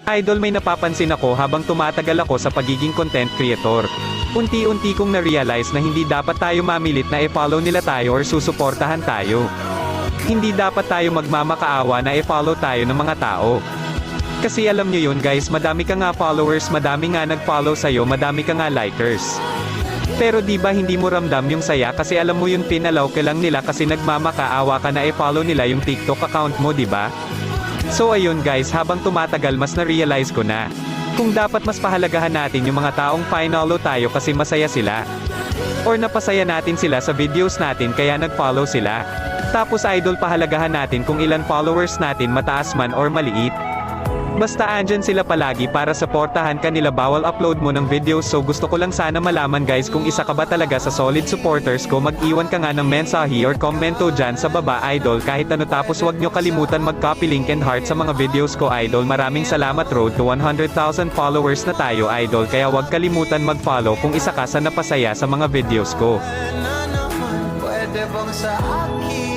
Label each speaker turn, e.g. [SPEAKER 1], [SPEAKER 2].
[SPEAKER 1] Idol, may napapansin ako habang tumatagal ako sa pagiging content creator. Unti-unti kong na-realize na hindi dapat tayo mamilit na i-follow nila tayo or susuportahan tayo. Hindi dapat tayo magmamakaawa na i-follow tayo ng mga tao. Kasi alam nyo yun guys, madami ka nga followers, madami nga nag-follow sa'yo, madami ka nga likers. Pero di ba hindi mo ramdam yung saya kasi alam mo yun, pinalaw ka lang nila kasi nagmamakaawa ka na i-follow nila yung TikTok account mo, di ba? So ayun guys, habang tumatagal mas na-realize ko na kung dapat mas pahalagahan natin yung mga taong finalo tayo kasi masaya sila. Or napasaya natin sila sa videos natin kaya nag-follow sila. Tapos idol, pahalagahan natin kung ilan followers natin, mataas man or maliit. Basta andyan sila palagi para supportahan ka nila, bawal upload mo ng videos. So gusto ko lang sana malaman guys kung isa ka ba talaga sa solid supporters ko. Mag-iwan ka nga ng mensahe or komento dyan sa baba idol, kahit ano. Tapos wag nyo kalimutan mag-copy link and heart sa mga videos ko idol. Maraming salamat, road to 100,000 followers na tayo idol, kaya wag kalimutan mag-follow kung isa ka sa napasaya sa mga videos ko.
[SPEAKER 2] Pwede bang sa akin